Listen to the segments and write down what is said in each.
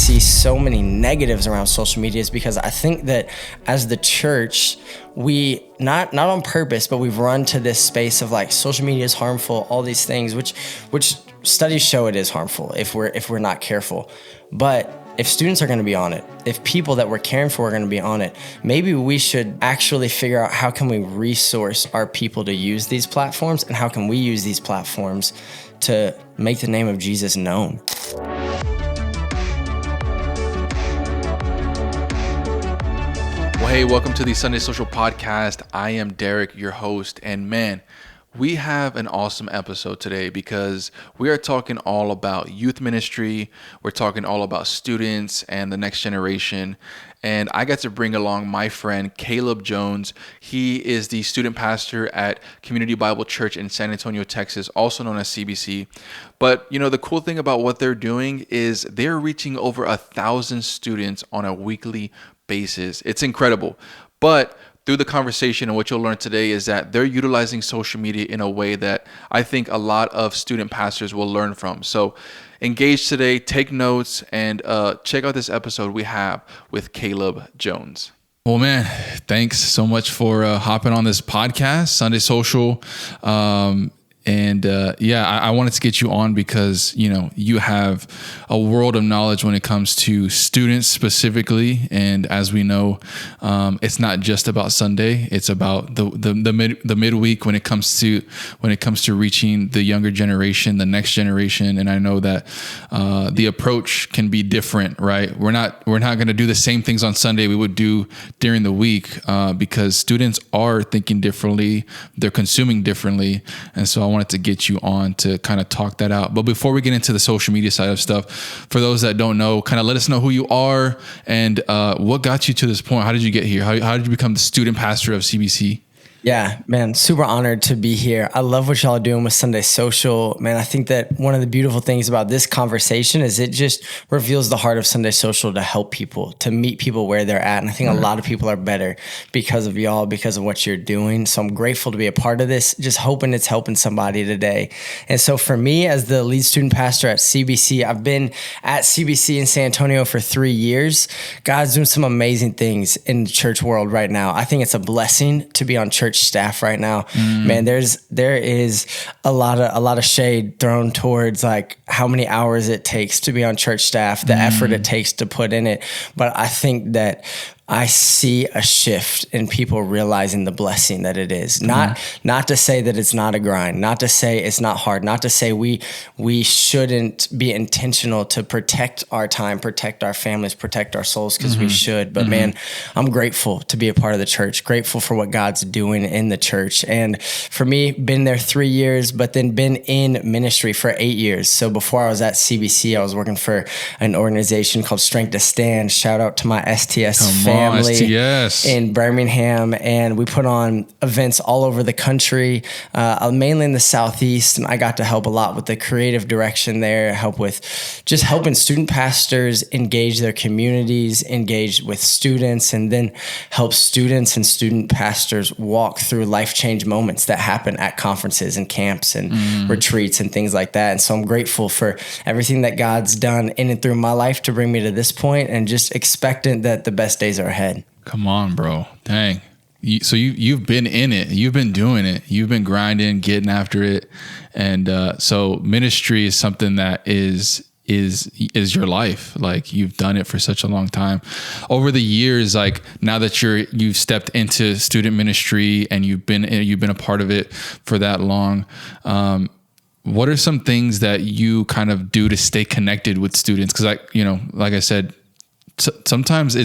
see so many negatives around social media is because I think that as the church, we not on purpose, but we've run to this space of like social media is harmful, all these things, which studies show it is harmful if we're not careful. But if students are going to be on it, if people that we're caring for are going to be on it, maybe we should actually figure out how can we resource our people to use these platforms, and how can we use these platforms to make the name of Jesus known. Well, hey, welcome to the Sunday Social Podcast. I am Derek, your host, and man, we have an awesome episode today because we are talking all about youth ministry. We're talking all about students and the next generation. And I got to bring along my friend, Caleb Jones. He is the student pastor at Community Bible Church in San Antonio, Texas, also known as CBC. But, you know, the cool thing about what they're doing is they're reaching over 1,000 students on a weekly basis. It's incredible. But through the conversation and what you'll learn today is that they're utilizing social media in a way that I think a lot of student pastors will learn from. So engage today, take notes, and check out this episode we have with Caleb Jones. Well, man, thanks so much for hopping on this podcast, Sunday Social. I wanted to get you on because, you know, you have a world of knowledge when it comes to students specifically. And as we know, it's not just about Sunday. It's about the midweek when it comes to reaching the younger generation, the next generation. And I know that the approach can be different, right? We're not going to do the same things on Sunday we would do during the week because students are thinking differently. They're consuming differently. And so I wanted to get you on to kind of talk that out. But before we get into the social media side of stuff, for those that don't know, kind of let us know who you are and what got you to this point. How did you get here? How did you become the student pastor of CBC? Yeah, man, super honored to be here. I love what y'all are doing with Sunday Social. Man, I think that one of the beautiful things about this conversation is it just reveals the heart of Sunday Social to help people, to meet people where they're at. And I think a lot of people are better because of y'all, because of what you're doing. So I'm grateful to be a part of this, just hoping it's helping somebody today. And so for me, as the lead student pastor at CBC, I've been at CBC in San Antonio for 3 years. God's doing some amazing things in the church world right now. I think it's a blessing to be on church staff right now. Man, there is a lot of shade thrown towards like how many hours it takes to be on church staff, the effort it takes to put in it. But I think that I see a shift in people realizing the blessing that it is. Not to say that it's not a grind, not to say it's not hard, not to say we shouldn't be intentional to protect our time, protect our families, protect our souls, because we should. But man, I'm grateful to be a part of the church, grateful for what God's doing in the church. And for me, been there 3 years, but then been in ministry for 8 years. So before I was at CBC, I was working for an organization called Strength to Stand. Shout out to my STS family in Birmingham, and we put on events all over the country, mainly in the Southeast, and I got to help a lot with the creative direction there, help with just helping student pastors engage their communities, engage with students, and then help students and student pastors walk through life-change moments that happen at conferences and camps and retreats and things like that. And so I'm grateful for everything that God's done in and through my life to bring me to this point, and just expectant that the best days are ahead. Come on, bro. Dang. So you've been in it. You've been doing it. You've been grinding, getting after it. And so ministry is something that is your life. Like, you've done it for such a long time. Over the years, like, now that you've stepped into student ministry and you've been a part of it for that long, what are some things that you kind of do to stay connected with students? Because like I said, sometimes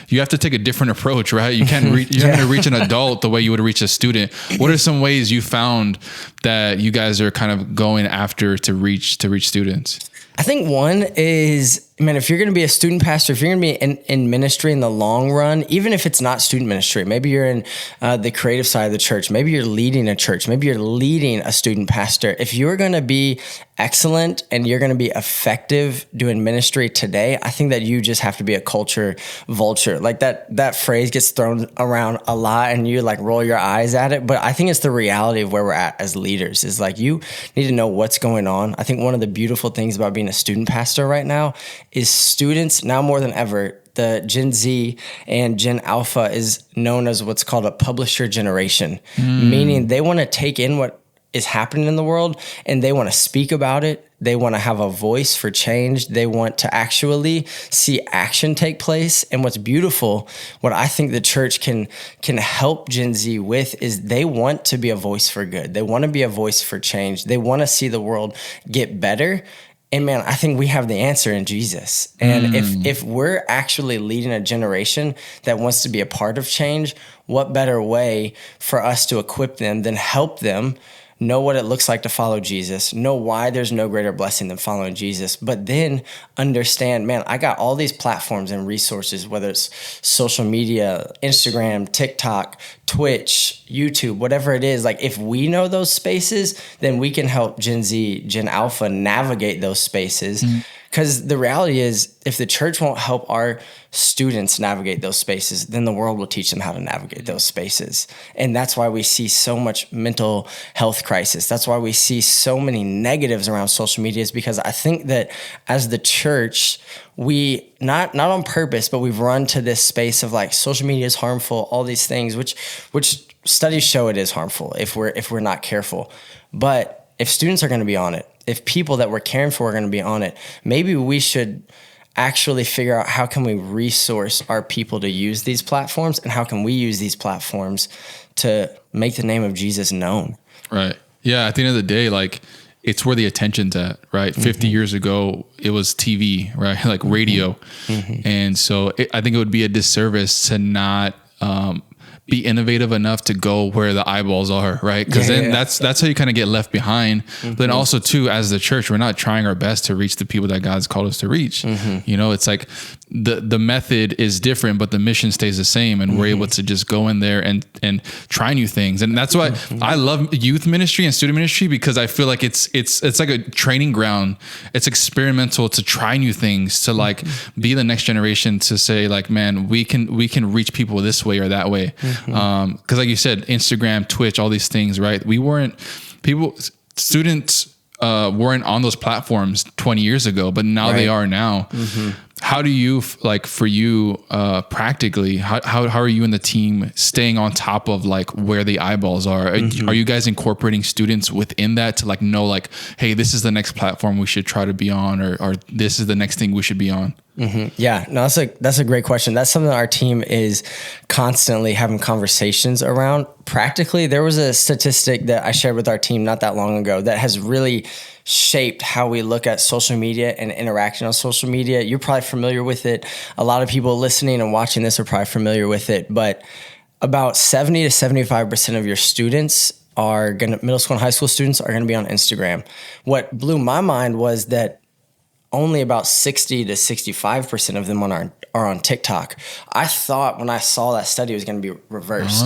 you have to take a different approach, right? You can't you're not going to reach an adult the way you would reach a student. What are some ways you found that you guys are kind of going after to reach students? I think one is, man, if you're going to be a student pastor, if you're going to be in ministry in the long run, even if it's not student ministry, maybe you're in the creative side of the church, maybe you're leading a church, maybe you're leading a student pastor. If you're going to be excellent and you're going to be effective doing ministry today, I think that you just have to be a culture vulture. Like that phrase gets thrown around a lot and you like roll your eyes at it. But I think it's the reality of where we're at as leaders is like, you need to know what's going on. I think one of the beautiful things about being a student pastor right now is students now more than ever. The Gen Z and Gen Alpha is known as what's called a publisher generation, meaning they want to take in what is happening in the world and they want to speak about it. They want to have a voice for change. They want to actually see action take place. And what's beautiful, what I think the church can help Gen Z with is they want to be a voice for good. They want to be a voice for change. They want to see the world get better. And man, I think we have the answer in Jesus. And if we're actually leading a generation that wants to be a part of change, what better way for us to equip them than help them know what it looks like to follow Jesus, know why there's no greater blessing than following Jesus, but then understand, man, I got all these platforms and resources, whether it's social media, Instagram, TikTok, Twitch, YouTube, whatever it is. Like if we know those spaces, then we can help Gen Z, Gen Alpha navigate those spaces. Because the reality is, if the church won't help our students navigate those spaces, then the world will teach them how to navigate those spaces. And that's why we see so much mental health crisis. That's why we see so many negatives around social media, is because I think that as the church, we not on purpose, but we've run to this space of like social media is harmful, all these things, which studies show it is harmful if we're not careful. But if students are going to be on it, if people that we're caring for are going to be on it, maybe we should actually figure out how can we resource our people to use these platforms, and how can we use these platforms to make the name of Jesus known. Right. Yeah. At the end of the day, like it's where the attention's at, right? 50 years ago, it was TV, right? Like radio. And so I think it would be a disservice to not, be innovative enough to go where the eyeballs are, right? Because then that's how you kind of get left behind. But then also too, as the church, we're not trying our best to reach the people that God's called us to reach. You know, it's like the method is different, but the mission stays the same, and we're able to just go in there and try new things. And that's why I love youth ministry and student ministry, because I feel like it's like a training ground. It's experimental to try new things, to like be the next generation, to say like, man, we can reach people this way or that way. Cause like you said, Instagram, Twitch, all these things, right? Students weren't on those platforms 20 years ago, but now they are now. How do you for you practically, how are you and the team staying on top of like where the eyeballs are? Are you guys incorporating students within that to like know like, hey, this is the next platform we should try to be on, or this is the next thing we should be on? Yeah, no, that's a great question. That's something that our team is constantly having conversations around. Practically, there was a statistic that I shared with our team not that long ago that has really shaped how we look at social media and interaction on social media. You're probably familiar with it. A lot of people listening and watching this are probably familiar with it, but about 70 to 75% of your students middle school and high school students are going to be on Instagram. What blew my mind was that only about 60 to 65% of them are on TikTok. I thought when I saw that study it was going to be reversed.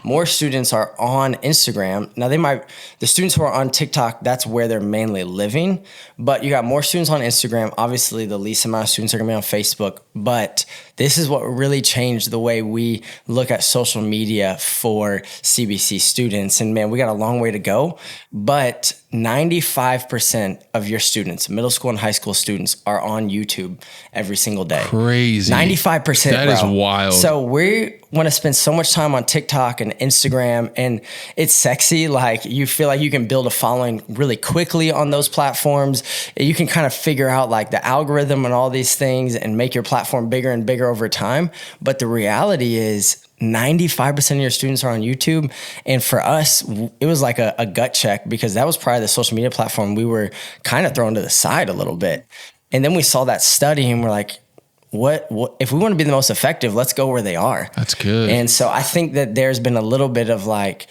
More students are on Instagram. Now the students who are on TikTok, that's where they're mainly living, but you got more students on Instagram. Obviously the least amount of students are going to be on Facebook, but this is what really changed the way we look at social media for CBC students. And man, we got a long way to go, but 95% of your students, middle school and high school students, are on YouTube every single day. Crazy. 95%. That is wild. So we want to spend so much time on TikTok and Instagram, and it's sexy. Like you feel like you can build a following really quickly on those platforms. You can kind of figure out like the algorithm and all these things and make your platform bigger and bigger over time. But the reality is 95% of your students are on YouTube. And for us, it was like a gut check, because that was probably the social media platform we were kind of thrown to the side a little bit. And then we saw that study and we're like, what if we want to be the most effective, let's go where they are. That's good. And so I think that there's been a little bit of like,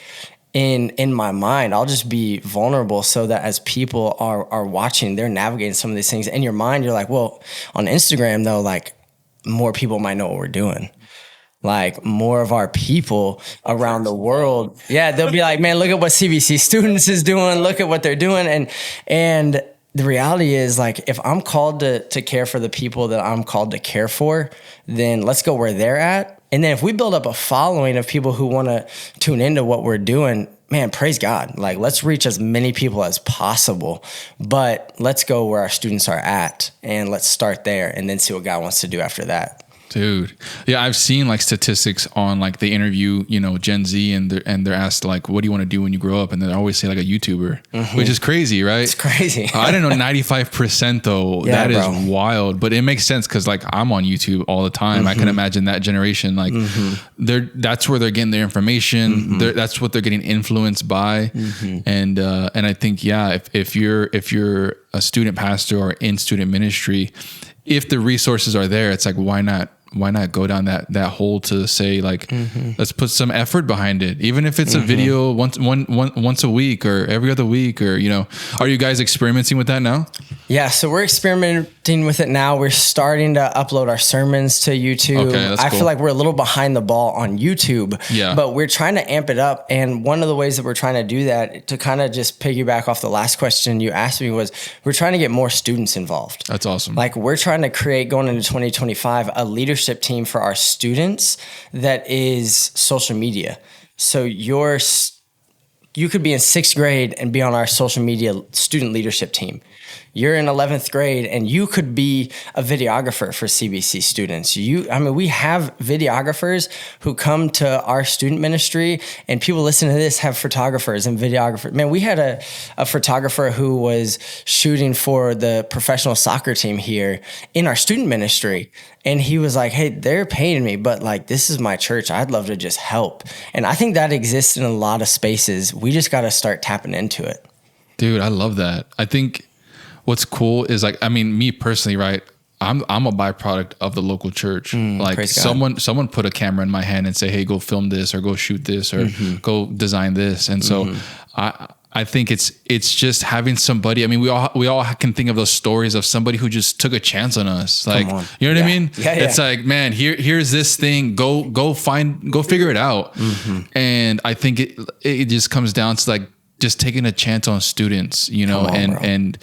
in my mind, I'll just be vulnerable so that as people are watching, they're navigating some of these things. In your mind, you're like, well, on Instagram though, like more people might know what we're doing. Like more of our people around the world. Yeah. They'll be like, man, look at what CBC students is doing. Look at what they're doing. And the reality is like, if I'm called to care for the people that I'm called to care for, then let's go where they're at. And then if we build up a following of people who want to tune into what we're doing, man, praise God. Like, let's reach as many people as possible, but let's go where our students are at and let's start there and then see what God wants to do after that. Dude. Yeah, I've seen like statistics on like they interview, Gen Z and they're asked like, what do you want to do when you grow up? And they always say like a YouTuber, which is crazy, right? It's crazy. I didn't know 95% though. Yeah, that is bro. wild, but it makes sense because like I'm on YouTube all the time. I can imagine that generation, like that's where they're getting their information. That's what they're getting influenced by. And I think, yeah, if you're a student pastor or in student ministry, if the resources are there, it's like, why not go down that hole to say like, let's put some effort behind it. Even if it's a video once a week or every other week, or, are you guys experimenting with that now? Yeah. So we're experimenting with it now. We're starting to upload our sermons to YouTube. Okay, that's I cool. feel like we're a little behind the ball on YouTube, Yeah. but we're trying to amp it up. And one of the ways that we're trying to do that, to kind of just piggyback off the last question you asked me, was we're trying to get more students involved. That's awesome. Like, we're trying to create, going into 2025, a leadership team for our students that is social media. So you could be in 6th grade and be on our social media student leadership team. You're in 11th grade and you could be a videographer for CBC students. We have videographers who come to our student ministry, and people listening to this have photographers and videographers. Man, we had a photographer who was shooting for the professional soccer team here in our student ministry. And he was like, hey, they're paying me, but like, this is my church. I'd love to just help. And I think that exists in a lot of spaces. We just got to start tapping into it. Dude, I love that. I think what's cool is like, me personally, right? I'm a byproduct of the local church. Like someone put a camera in my hand and say, hey, go film this or go shoot this or go design this. And so I think it's just having somebody. We all can think of those stories of somebody who just took a chance on us. Like, you know what I mean? Yeah. It's like, man, here's this thing. Go figure it out. And I think it just comes down to like just taking a chance on students, and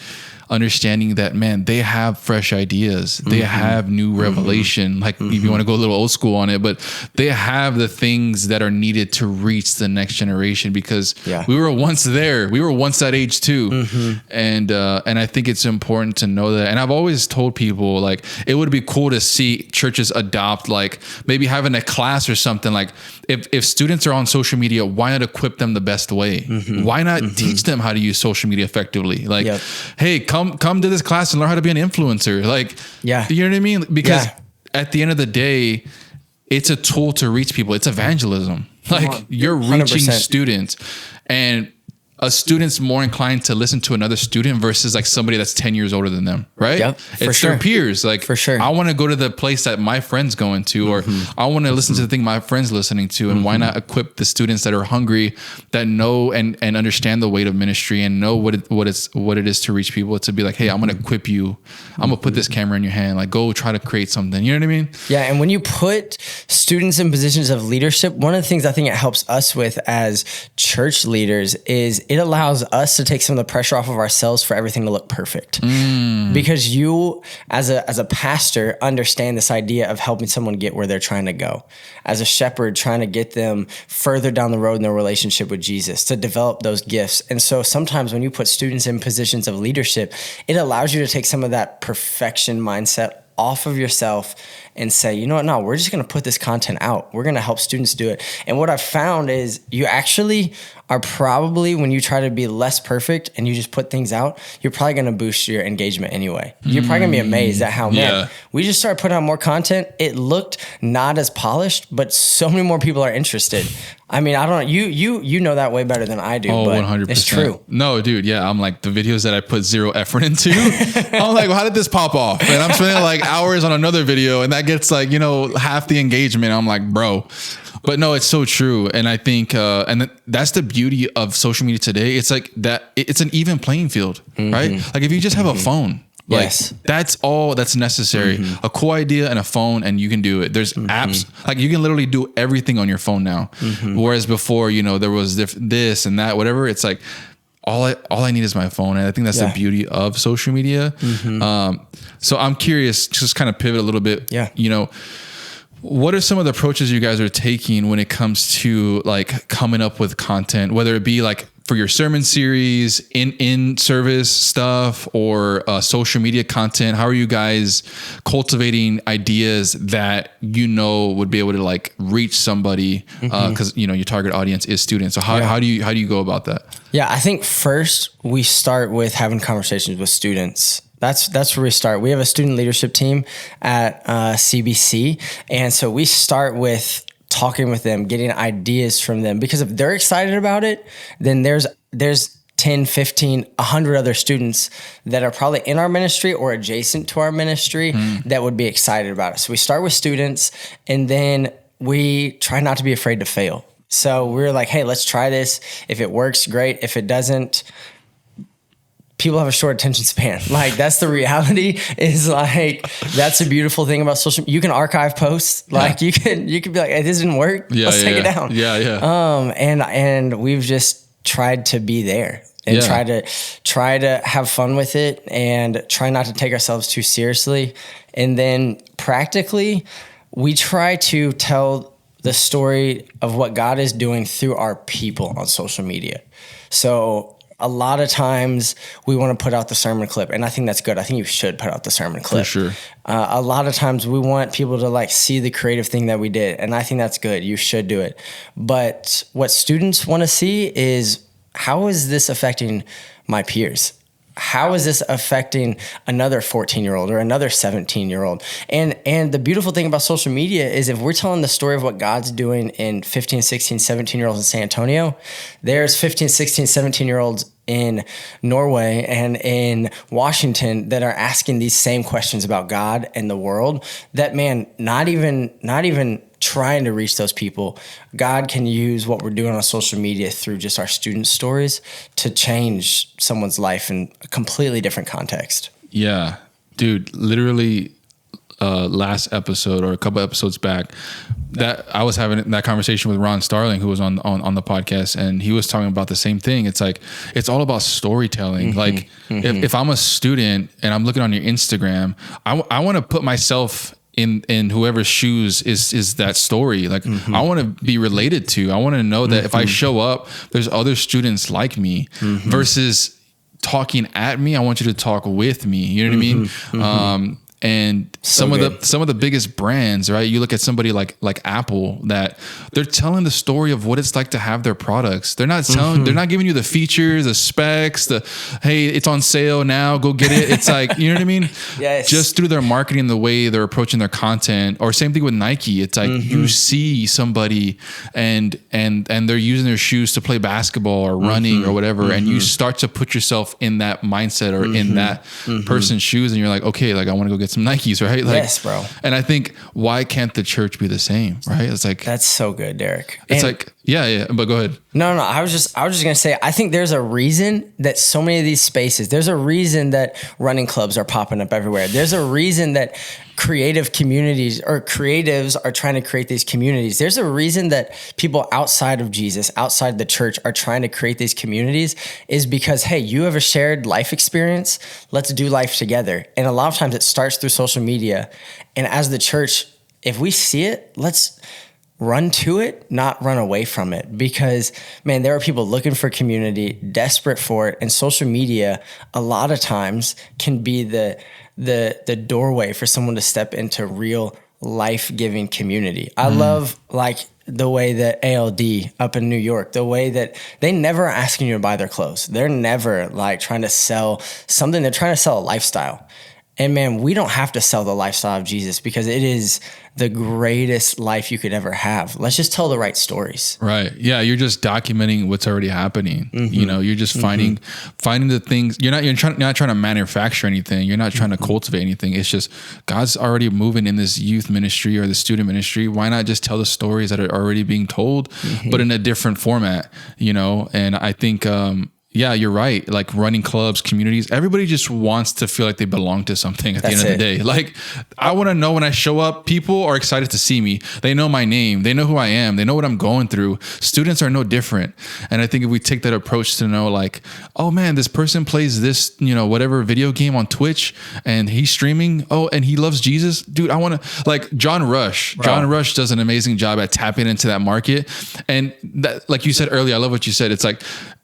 understanding that, man, they have fresh ideas. They have new revelation. Like if you want to go a little old school on it, but they have the things that are needed to reach the next generation, because we were once there. We were once that age too. And I think it's important to know that. And I've always told people, like, it would be cool to see churches adopt, like maybe having a class or something. Like if students are on social media, why not equip them the best way? Why not teach them how to use social media effectively? Like, hey, come to this class and learn how to be an influencer. Like, you know what I mean? Because at the end of the day, it's a tool to reach people. It's evangelism. Like, you're reaching 100%. students, and a student's more inclined to listen to another student versus like somebody that's 10 years older than them, right? Yep, for it's sure. their peers. Like, For sure. I want to go to the place that my friend's going to, or I want to listen to the thing my friend's listening to. And why not equip the students that are hungry, that know and understand the weight of ministry and know what it is to reach people, to be like, hey, I'm going to equip you. I'm going to put this camera in your hand. Like, go try to create something. You know what I mean? Yeah. And when you put students in positions of leadership, one of the things I think it helps us with as church leaders is it allows us to take some of the pressure off of ourselves for everything to look perfect. Because you, as a pastor, understand this idea of helping someone get where they're trying to go. As a shepherd, trying to get them further down the road in their relationship with Jesus, to develop those gifts. And so sometimes when you put students in positions of leadership, it allows you to take some of that perfection mindset off of yourself and say, you know what, no, we're just going to put this content out. We're going to help students do it. And what I've found is you actually are probably, when you try to be less perfect and you just put things out, you're probably going to boost your engagement anyway. You're probably going to be amazed at how, man, we just started putting out more content. It looked not as polished, but so many more people are interested. I don't know. You know that way better than I do. Oh, but 100%. It's true. No, dude. Yeah. I'm like, the videos that I put zero effort into, I'm like, well, how did this pop off? And I'm spending like hours on another video, and that gets like, half the engagement. I'm like, bro. But no, it's so true. And I think, that's the beauty of social media today. It's like that. It's an even playing field, right? Like if you just have a phone, like that's all that's necessary. A cool idea and a phone, and you can do it. There's apps, like you can literally do everything on your phone now. Whereas before, there was this and that, whatever. It's like all I need is my phone. And I think that's the beauty of social media. So I'm curious, just kind of pivot a little bit. What are some of the approaches you guys are taking when it comes to like coming up with content, whether it be like for your sermon series, in service stuff, or social media content? How are you guys cultivating ideas that would be able to like reach somebody? Because your target audience is students. So how do you go about that? Yeah, I think first we start with having conversations with students. That's where we start. We have a student leadership team at CBC. And so we start with talking with them, getting ideas from them, because if they're excited about it, then there's 10, 15, 100 other students that are probably in our ministry or adjacent to our ministry that would be excited about it. So we start with students, and then we try not to be afraid to fail. So we're like, hey, let's try this. If it works, great. If it doesn't, people have a short attention span. Like, that's the reality, is like, that's a beautiful thing about social media. You can archive posts. Like you can be like, hey, this didn't work. Let's take it down. And we've just tried to be there and try to have fun with it and try not to take ourselves too seriously. And then practically, we try to tell the story of what God is doing through our people on social media. So a lot of times we want to put out the sermon clip, and I think that's good. I think you should put out the sermon clip. For sure. A lot of times we want people to like see the creative thing that we did, and I think that's good. You should do it. But what students want to see is, how is this affecting my peers? How is this affecting another 14-year-old or another 17-year-old? And the beautiful thing about social media is, if we're telling the story of what God's doing in 15, 16, 17-year-olds in San Antonio, there's 15, 16, 17-year-olds in Norway and in Washington that are asking these same questions about God and the world, that, man, not even trying to reach those people. God can use what we're doing on social media through just our student stories to change someone's life in a completely different context. Yeah, dude, literally last episode or a couple episodes back, that I was having that conversation with Ron Starling, who was on the podcast, and he was talking about the same thing. It's like, it's all about storytelling. Like if I'm a student and I'm looking on your Instagram, I want to put myself in whoever's shoes is that story. Like I want to be related to. I want to know that if I show up, there's other students like me, versus talking at me. I want you to talk with me. You know what I mean? And some of the biggest brands, right? You look at somebody like Apple, that they're telling the story of what it's like to have their products. They're not telling, they're not giving you the features, the specs, hey, it's on sale now, go get it. It's like, you know what I mean? Yes. Just through their marketing, the way they're approaching their content, or same thing with Nike. It's like you see somebody and they're using their shoes to play basketball or running or whatever, and you start to put yourself in that mindset or in that person's shoes, and you're like, okay, like I want to go get some Nikes, right? Like, yes, bro. And I think, why can't the church be the same, right? It's like, that's so good, Derek. It's like, yeah, but go ahead. No. I was just gonna say, I think there's a reason that so many of these spaces, there's a reason that running clubs are popping up everywhere. There's a reason that creative communities or creatives are trying to create these communities. There's a reason that people outside of Jesus, outside the church, are trying to create these communities, is because, hey, you have a shared life experience. Let's do life together. And a lot of times it starts through social media. And as the church, if we see it, let's run to it, not run away from it, because, man, there are people looking for community, desperate for it. And social media, a lot of times, can be the doorway for someone to step into real life-giving community. I love, like, the way that ALD up in New York, the way that they never are asking you to buy their clothes. They're never like trying to sell something. They're trying to sell a lifestyle. And man, we don't have to sell the lifestyle of Jesus, because it is the greatest life you could ever have. Let's just tell the right stories. Right. Yeah. You're just documenting what's already happening. You know, you're just finding the things. You're not trying to manufacture anything. You're not trying to cultivate anything. It's just, God's already moving in this youth ministry or the student ministry. Why not just tell the stories that are already being told, but in a different format, you know? And I think, yeah, you're right. Like running clubs, communities, everybody just wants to feel like they belong to something at the end of the day. Like, I want to know when I show up, people are excited to see me. They know my name. They know who I am. They know what I'm going through. Students are no different. And I think if we take that approach to know like, oh man, this person plays this, whatever video game on Twitch and he's streaming. Oh, and he loves Jesus. Dude, I want to like John Rush. Bro. John Rush does an amazing job at tapping into that market. And that, like you said earlier, I love what you said. It's like,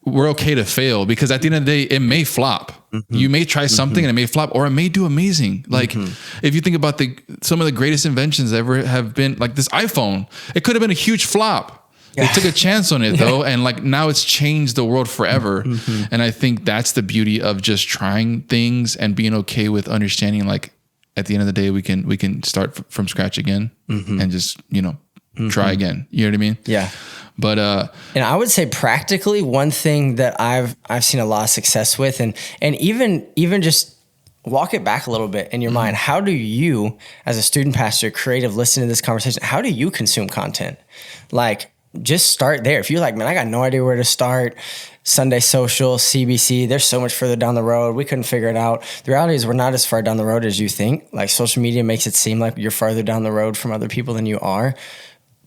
we're okay to fail because at the end of the day, it may flop. Mm-hmm. You may try something and it may flop or it may do amazing. Like if you think about some of the greatest inventions that ever have been like this iPhone, it could have been a huge flop. Yeah. They took a chance on it though. And like now it's changed the world forever. Mm-hmm. And I think that's the beauty of just trying things and being okay with understanding like at the end of the day, we can start from scratch again and just, try again. You know what I mean? Yeah. But and I would say practically one thing that I've seen a lot of success with and even just walk it back a little bit in your mind. How do you, as a student pastor, creative, listen to this conversation? How do you consume content? Like, just start there. If you're like, man, I got no idea where to start. Sunday Social, CBC, they're so much further down the road. We couldn't figure it out. The reality is we're not as far down the road as you think. Like social media makes it seem like you're farther down the road from other people than you are.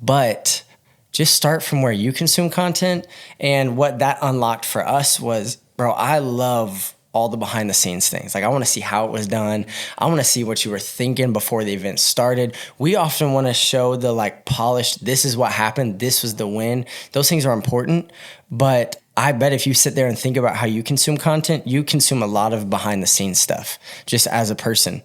But just start from where you consume content. And what that unlocked for us was, bro, I love all the behind the scenes things. Like I want to see how it was done. I want to see what you were thinking before the event started. We often want to show the like polished, this is what happened. This was the win. Those things are important. But I bet if you sit there and think about how you consume content, you consume a lot of behind the scenes stuff just as a person.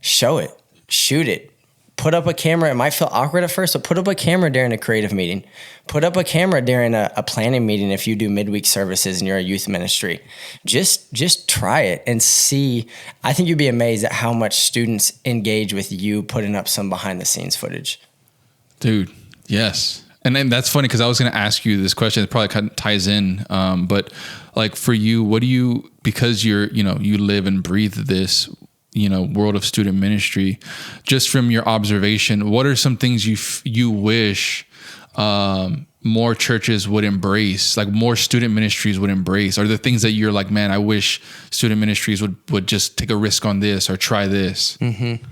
Show it, shoot it. Put up a camera. It might feel awkward at first, but put up a camera during a creative meeting. Put up a camera during a planning meeting if you do midweek services and you're a youth ministry. Just try it and see. I think you'd be amazed at how much students engage with you putting up some behind the scenes footage. Dude, yes. And then that's funny because I was going to ask you this question. It probably kind of ties in. But like for you, what do you, because you live and breathe this, world of student ministry, just from your observation, what are some things you wish more churches would embrace, like more student ministries would embrace? Are there things that you're like, man, I wish student ministries would just take a risk on this or try this? Mm-hmm.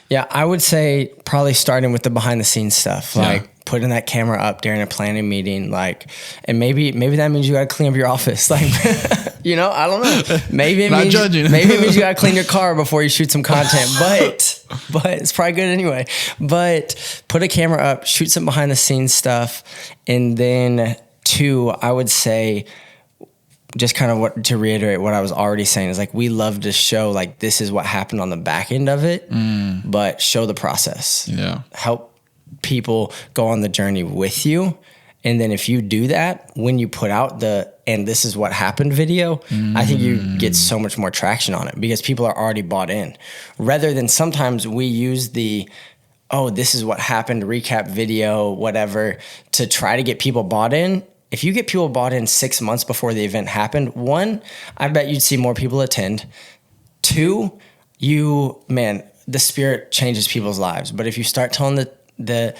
Yeah, I would say probably starting with the behind the scenes stuff, like putting that camera up during a planning meeting, like, and maybe that means you got to clean up your office, like, I don't know. Maybe it means you got to clean your car before you shoot some content, but it's probably good anyway. But put a camera up, shoot some behind the scenes stuff, and then 2, I would say, just kind of to reiterate what I was already saying is like, we love to show like this is what happened on the back end of it, but show the process. Yeah. Help people go on the journey with you. And then if you do that, when you put out and this is what happened video, I think you get so much more traction on it because people are already bought in. Rather than sometimes we use this is what happened, recap video, whatever, to try to get people bought in. If you get people bought in 6 months before the event happened, 1, I bet you'd see more people attend. 2, the Spirit changes people's lives. But if you start telling the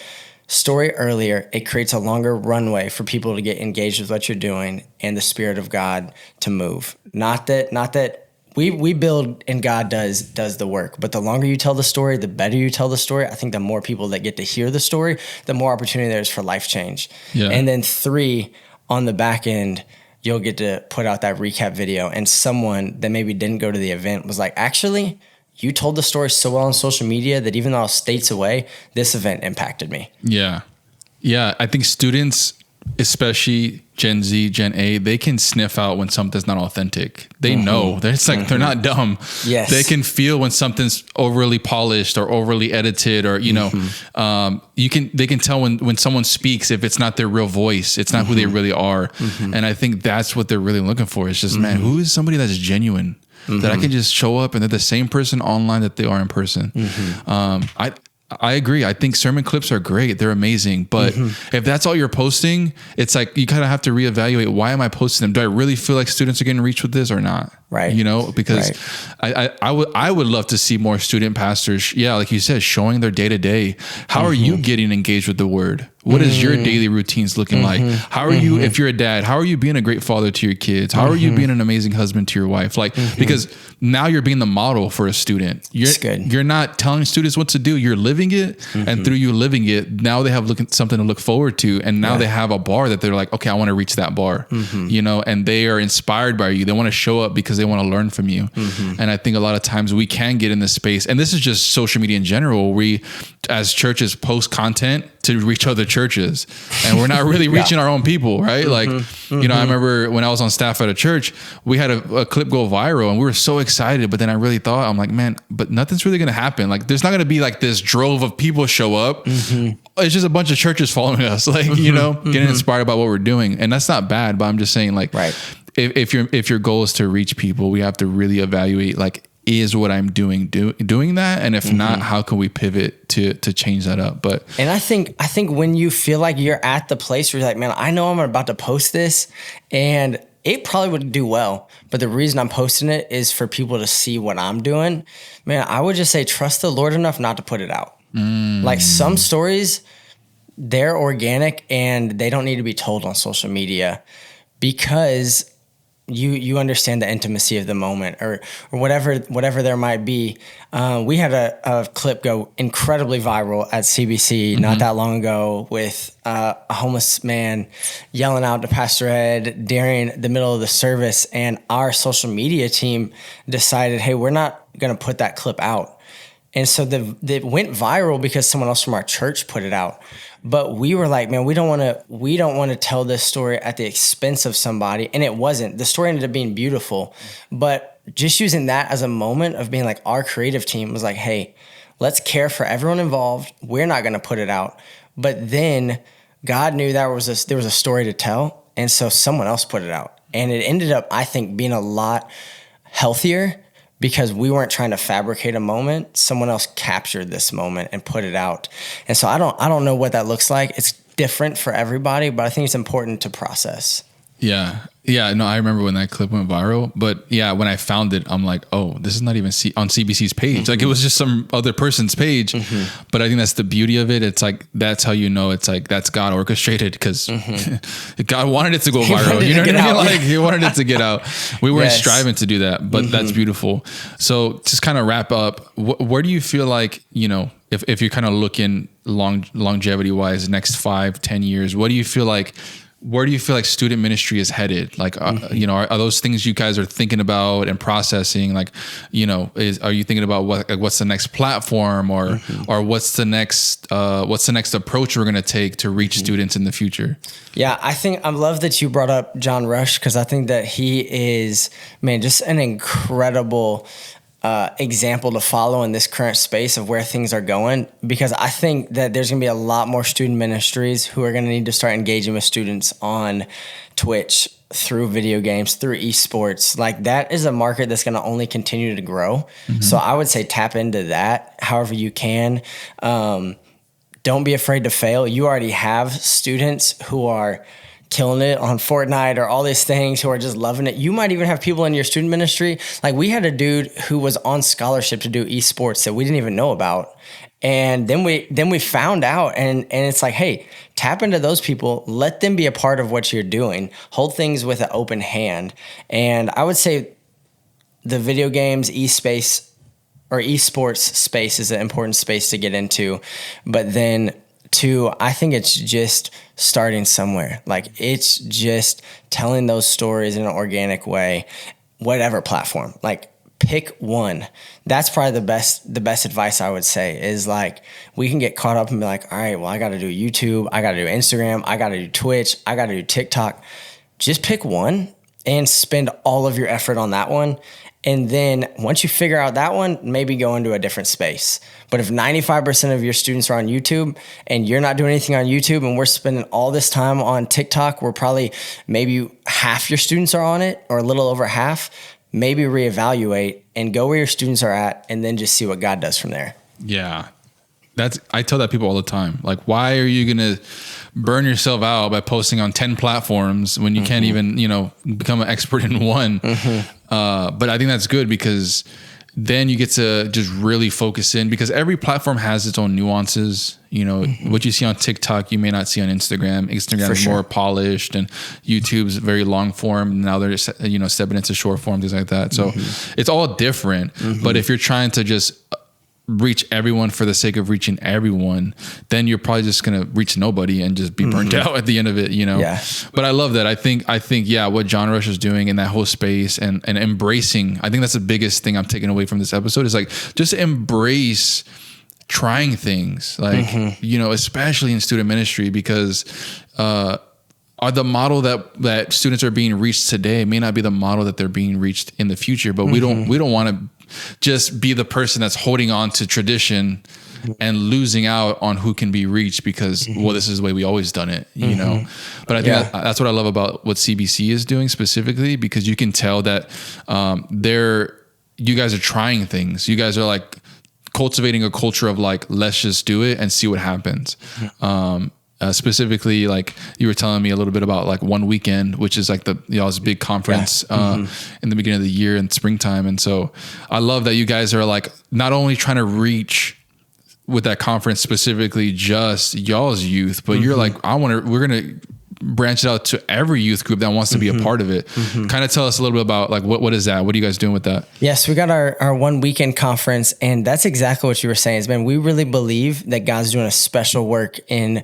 story earlier, it creates a longer runway for people to get engaged with what you're doing and the Spirit of God to move. Not that we build and God does the work, but the longer you tell the story, the better you tell the story. I think the more people that get to hear the story, the more opportunity there is for life change. Yeah. And then 3, on the back end, you'll get to put out that recap video and someone that maybe didn't go to the event was like, actually, you told the story so well on social media that even though I was states away, this event impacted me. Yeah. Yeah. I think students, especially Gen Z, Gen A, they can sniff out when something's not authentic. They know. It's like they're not dumb. Yes. They can feel when something's overly polished or overly edited or, they can tell when someone speaks if it's not their real voice, it's not who they really are. And I think that's what they're really looking for. It's just, man, who is somebody that's genuine? That I can just show up and they're the same person online that they are in person. I agree. I think sermon clips are great. They're amazing. But if that's all you're posting, it's like you kind of have to reevaluate, why am I posting them? Do I really feel like students are getting reached with this or not? Right. You know, because I would love to see more student pastors. Yeah. Like you said, showing their day to day. How are you getting engaged with the word? What is your daily routines looking like? How are you, if you're a dad, how are you being a great father to your kids? How are you being an amazing husband to your wife? Like, because now you're being the model for a student. You're not telling students what to do. You're living it. And through you living it, now they have something to look forward to. And now they have a bar that they're like, okay, I want to reach that bar, you know, and they are inspired by you. They want to show up because they want to learn from you. And I think a lot of times we can get in this space, and this is just social media in general. We, as churches, post content to reach other churches, and we're not really reaching our own people, right? Like, you know, I remember when I was on staff at a church, we had a clip go viral and we were so excited, but then I really thought, I'm like, man, but nothing's really going to happen. Like, there's not going to be like this drove of people show up. It's just a bunch of churches following us, like, you know, getting inspired about what we're doing. And that's not bad, but I'm just saying, like, if your goal is to reach people, we have to really evaluate, like, is what I'm doing that? And if not, how can we pivot to change that up? But and I think when you feel like you're at the place where you're like, man, I know I'm about to post this and it probably would do well, but the reason I'm posting it is for people to see what I'm doing. Man, I would just say trust the Lord enough not to put it out. Like, some stories, they're organic and they don't need to be told on social media, because you understand the intimacy of the moment, or whatever there might be. We had a clip go incredibly viral at CBC not that long ago with a homeless man yelling out to Pastor Ed during the middle of the service, and our social media team decided, hey, we're not going to put that clip out. And so it went viral because someone else from our church put it out. But we were like, man, we don't want to tell this story at the expense of somebody. And it wasn't. The story ended up being beautiful. But just using that as a moment of being like, our creative team was like, hey, let's care for everyone involved. We're not going to put it out. But then God knew there was a story to tell. And so someone else put it out. And it ended up, I think, being a lot healthier, because we weren't trying to fabricate a moment. Someone else captured this moment and put it out. And so I don't know what that looks like. It's different for everybody, but I think it's important to process. Yeah. Yeah, no, I remember when that clip went viral, but yeah, when I found it, I'm like, oh, this is not even on CBC's page. Like, it was just some other person's page. But I think that's the beauty of it. It's like, that's how you know it's like, that's God orchestrated, because God wanted it to go viral. You know what I mean? Like, he wanted it to get out. We weren't striving to do that, but that's beautiful. So just kind of wrap up, where do you feel like, you know, if you're kind of looking longevity wise, next 5-10 years, where do you feel like student ministry is headed? Like, you know, are those things you guys are thinking about and processing? Like, you know, are you thinking about what's the next platform, or what's the next approach we're going to take to reach students in the future? Yeah, I love that you brought up John Rush, because I think that he is, man, just an incredible example to follow in this current space of where things are going, because I think that there's going to be a lot more student ministries who are going to need to start engaging with students on Twitch, through video games, through esports. Like, that is a market that's going to only continue to grow. So I would say tap into that however you can. Don't be afraid to fail. You already have students who are killing it on Fortnite or all these things, who are just loving it. You might even have people in your student ministry. Like, we had a dude who was on scholarship to do esports that we didn't even know about. And then we found out, and it's like, hey, tap into those people, let them be a part of what you're doing, hold things with an open hand. And I would say the video games, esports space is an important space to get into. But then two, I think it's just starting somewhere. Like, it's just telling those stories in an organic way, whatever platform. Like, pick one. That's probably the best advice I would say, is like, we can get caught up and be like, all right, well, I got to do YouTube, I got to do Instagram, I got to do Twitch, I got to do TikTok. Just pick one and spend all of your effort on that one. And then once you figure out that one, maybe go into a different space. But if 95% of your students are on YouTube and you're not doing anything on YouTube, and we're spending all this time on TikTok, where probably maybe half your students are on it, or a little over half, maybe reevaluate and go where your students are at, and then just see what God does from there. Yeah. I tell that people all the time. Like, why are you going to burn yourself out by posting on 10 platforms when you can't even, you know, become an expert in one? But I think that's good because then you get to just really focus in, because every platform has its own nuances. You know, what you see on TikTok, you may not see on Instagram. Instagram is more polished, and YouTube's very long form. Now they're just, stepping into short form, things like that. So it's all different. But if you're trying to just reach everyone for the sake of reaching everyone, then you're probably just going to reach nobody and just be burnt out at the end of it, Yeah. But I love that. I think, what John Rush is doing in that whole space and embracing, I think that's the biggest thing I'm taking away from this episode is like, just embrace trying things, like, especially in student ministry, because, the model that students are being reached today may not be the model that they're being reached in the future, but we don't want to just be the person that's holding on to tradition and losing out on who can be reached because, this is the way we always done it, But I think that's what I love about what CBC is doing specifically, because you can tell that you guys are trying things. You guys are like cultivating a culture of like, let's just do it and see what happens. Specifically, like you were telling me a little bit about like One Weekend, which is like y'all's big conference in the beginning of the year in springtime. And so I love that you guys are like not only trying to reach with that conference specifically just y'all's youth, but you're like, we're going to branch it out to every youth group that wants to be a part of it. Kind of tell us a little bit about like, what is that? What are you guys doing with that? Yes, we got our One Weekend conference, and that's exactly what you were saying. Man, we really believe that God's doing a special work in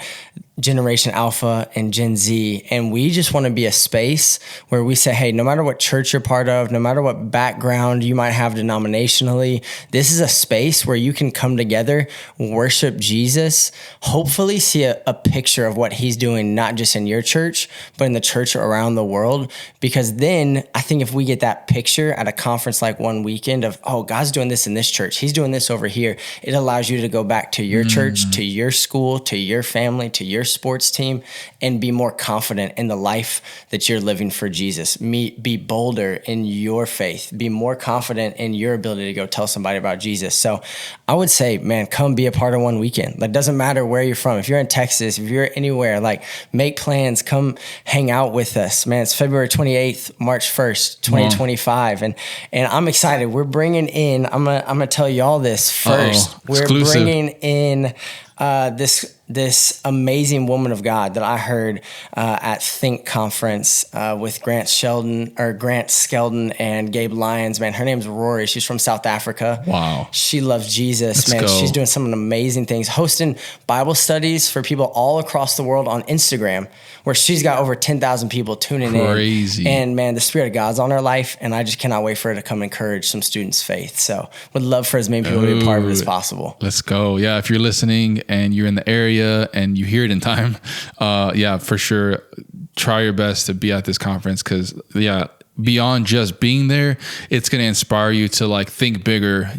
Generation Alpha and Gen Z. And we just want to be a space where we say, hey, no matter what church you're part of, no matter what background you might have denominationally, this is a space where you can come together, worship Jesus, hopefully see a picture of what he's doing, not just in your church, but in the church around the world. Because then I think if we get that picture at a conference like One Weekend of, oh, God's doing this in this church, he's doing this over here, it allows you to go back to your church, to your school, to your family, to your sports team, and be more confident in the life that you're living for Jesus. Be bolder in your faith, be more confident in your ability to go tell somebody about Jesus. So I would say, man, come be a part of One Weekend. Like, doesn't matter where you're from. If you're in Texas, if you're anywhere, like, make plans, come hang out with us. Man, it's February 28th, March 1st, 2025. And I'm excited. We're bringing in, I'm gonna tell y'all this first. We're Exclusive. Bringing in this amazing woman of God that I heard at Think Conference with Grant Skeldon and Gabe Lyons. Man, her name's Rory. She's from South Africa. Wow. She loves Jesus. Let's go. She's doing some amazing things, hosting Bible studies for people all across the world on Instagram, where she's got over 10,000 people tuning in. And man, the Spirit of God's on her life, and I just cannot wait for her to come encourage some students' faith. So would love for as many people to be a part of it as possible. Let's go. Yeah, if you're listening and you're in the area and you hear it in time, for sure, try your best to be at this conference, because beyond just being there, it's going to inspire you to like think bigger,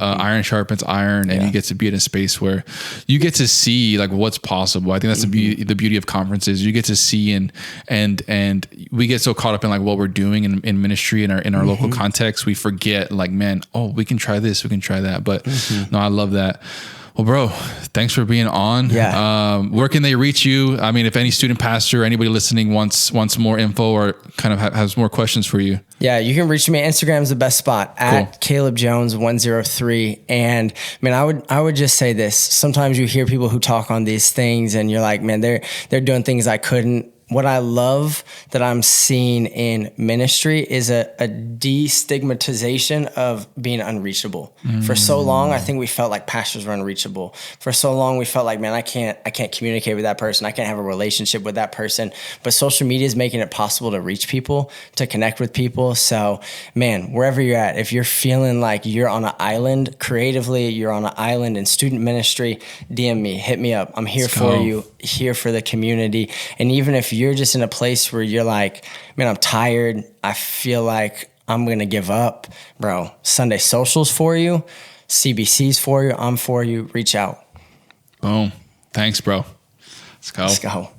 iron sharpens iron, and you get to be in a space where you get to see like what's possible. I think that's the beauty of conferences. You get to see and we get so caught up in like what we're doing in ministry in our local context. We forget like, man, we can try this, we can try that. But no, I love that. Well, bro, thanks for being on. Yeah. Where can they reach you? I mean, if any student pastor or anybody listening wants more info or kind of has more questions for you. Yeah, you can reach me. Instagram is the best spot, at Caleb Jones 103. And man, I would just say this. Sometimes you hear people who talk on these things and you're like, man, they're doing things I couldn't. What I love that I'm seeing in ministry is a destigmatization of being unreachable. For so long, I think we felt like pastors were unreachable. For so long, we felt like, man, I can't communicate with that person. I can't have a relationship with that person. But social media is making it possible to reach people, to connect with people. So, man, wherever you're at, if you're feeling like you're on an island creatively, you're on an island in student ministry, DM me, hit me up. I'm here for you, here for the community. And even if you're just in a place where you're like, man, I'm tired, I feel like I'm going to give up, bro, Sunday Social's for you, CBC's for you, I'm for you, reach out. Boom. Thanks, bro. Let's go. Let's go.